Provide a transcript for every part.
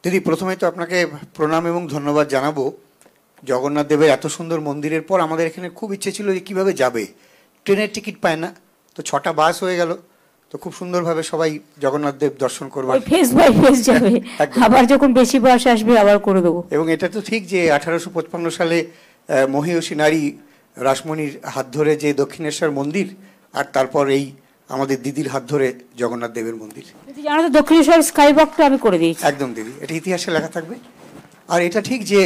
দিদি, প্রথমেই তো আপনাকে প্রণাম এবং ধন্যবাদ জানাবো। জগন্নাথ দেবের এত সুন্দর মন্দিরের পর আমাদের এখানে খুব ইচ্ছে ছিল যে কীভাবে যাবে, ট্রেনের টিকিট পায় না, তো 6টা বাস হয়ে গেল, তো খুব সুন্দরভাবে সবাই জগন্নাথ দেব দর্শন করবে, ফেস বাই ফেস যাবে, আবার যখন বেশি বাস আসবে আবার করে দেবো। এবং এটা তো ঠিক যে 1855 সালে মহীয়সী নারী রাসমণির হাত ধরে যে দক্ষিণেশ্বর মন্দির, আর তারপর এই আমাদের দিদির হাত ধরে জগন্নাথ দেবের মন্দির। জানো তো, দক্ষিণেশ্বর স্কাই ওয়াকটা আমি করে দিয়েছি। একদম দিদি, এটা ইতিহাসে লেখা থাকবে। আর এটা ঠিক যে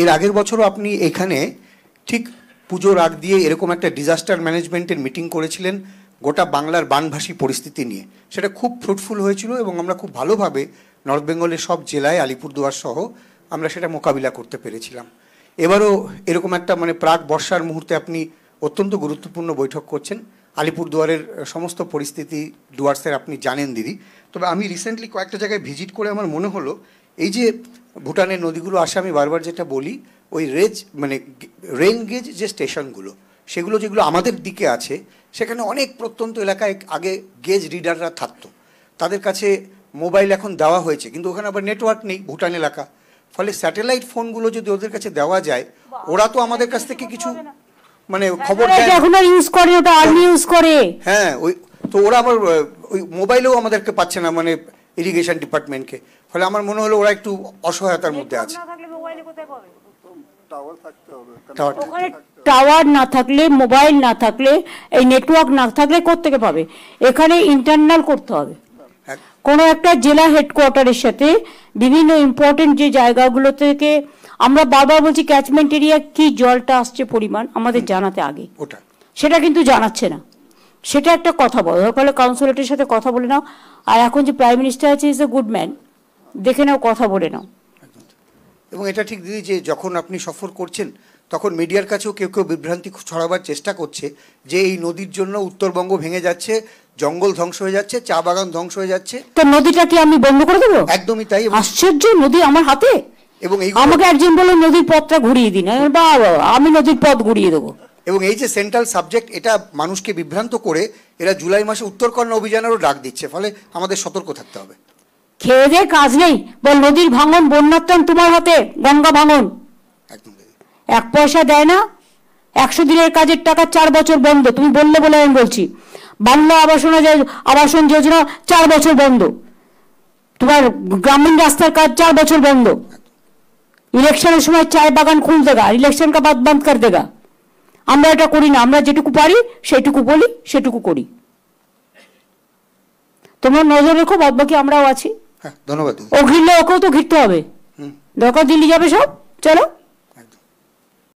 এর আগের বছরও আপনি এখানে ঠিক পুজোর আগ দিয়ে এরকম একটা ডিজাস্টার ম্যানেজমেন্টের মিটিং করেছিলেন গোটা বাংলার বানভাসী পরিস্থিতি নিয়ে। সেটা খুব ফ্রুটফুল হয়েছিল এবং আমরা খুব ভালোভাবে নর্থ বেঙ্গলের সব জেলায়, আলিপুরদুয়ার সহ আমরা সেটা মোকাবিলা করতে পেরেছিলাম। এবারও এরকম একটা প্রাক বর্ষার মুহূর্তে আপনি অত্যন্ত গুরুত্বপূর্ণ বৈঠক করছেন। আলিপুরদুয়ারের সমস্ত পরিস্থিতি ডুয়ার্সের আপনি জানেন দিদি। তবে আমি রিসেন্টলি কয়েকটা জায়গায় ভিজিট করে আমার মনে হলো এই যে ভুটানের নদীগুলো আসে, আমি বারবার যেটা বলি, ওই রেন গেজ যে স্টেশনগুলো, সেগুলো যেগুলো আমাদের দিকে আছে, সেখানে অনেক প্রত্যন্ত এলাকায় আগে গেজ রিডাররা থাকতো, তাদের কাছে মোবাইল এখন দেওয়া হয়েছে, কিন্তু ওখানে আবার নেটওয়ার্ক নেই ভুটান এলাকা। ফলে স্যাটেলাইট ফোনগুলো যদি ওদের কাছে দেওয়া যায়, ওরা তো আমাদের কাছ থেকে কিছু খবর এখন ইউজ করে, ওটা আর্মি ইউজ করে। হ্যাঁ, ওই তো ওরা আবার ওই মোবাইলেও আমাদেরকে পাচ্ছে না, ইরিগেশন ডিপার্টমেন্টকে। ফলে আমার মনে হলো ওরা একটু অসহায়তার মধ্যে আছে। টাওয়ার না থাকলে, মোবাইল না থাকলে, এই নেটওয়ার্ক না থাকলে কোত্থেকে পাবে? এখানে ইন্টারনাল করতে হবে। কোনো একটা জেলা হেডকোয়ার্টারের সাথে বিভিন্ন ইম্পর্টেন্ট যে জায়গাগুলো থেকে আমরা বারবার বলছি ক্যাচমেন্ট এরিয়া কি জলটা আসছে পরিমাণ আমাদের জানাতে আগে, সেটা কিন্তু জানাচ্ছে না। সেটা একটা কথা বলো, দরকার হলে কাউন্সিলরের সাথে কথা বলে নাও। আর এখন যে প্রাইম মিনিস্টার আছে, ইজ এ গুড ম্যান, দেখে নাও, কথা বলে নাও। এবং এটা ঠিক দিদি যে যখন আপনি সফর করছেন তখন মিডিয়ার কাছেও কেউ কেউ বিভ্রান্তি ছড়াবার চেষ্টা করছে যে এই নদীর জন্য উত্তরবঙ্গ ভেঙে যাচ্ছে, জঙ্গল ধ্বংস হয়ে যাচ্ছে, চা বাগান ধ্বংস হয়ে যাচ্ছে। তো নদীটা কি আমি বন্ধ করে দেবো? একদমই তাই। আশ্চর্য, নদী আমার হাতে। এবং আমাকে একজন বলল নদীর পথটা ঘুরিয়ে দিন, বাবা আমি নদীর পথ ঘুরিয়ে দেবো। এবং এই যে সেন্ট্রাল সাবজেক্ট, এটা মানুষকে বিভ্রান্ত করে এরা জুলাই মাসে উত্তরকন্যা অভিযানেরও ডাক দিচ্ছে। ফলে আমাদের সতর্ক থাকতে হবে। খেয়ে দিয়ে কাজ নেই, বল নদীর ভাঙন, বন্যার টান তোমার হাতে, গঙ্গা ভাঙন। একদম 1 পয়সা দেয় না, 100 দিনের কাজের টাকা 4 বছর বন্ধ। তুমি বললে বলে আমি বলছি, বাংলা আবাসন যোজনা 4 বছর বন্ধ, তোমার গ্রামীণ রাস্তার কাজ 4 বছর বন্ধ। ইলেকশনের সময় চায় বাগান খুল দেগা, ইলেকশন কা বাদ বন্ধ কর দেগা। আমরা এটা করি না, আমরা যেটুকু পারি সেটুকু বলি, সেটুকু করি। তোমরা নজর রেখো, বাদ বাকি আমরাও আছি। ধন্যবাদ। ও ঘিরলে ওকেও তো ঘিরতে হবে, দরকার দিল্লি যাবে সব, চলো।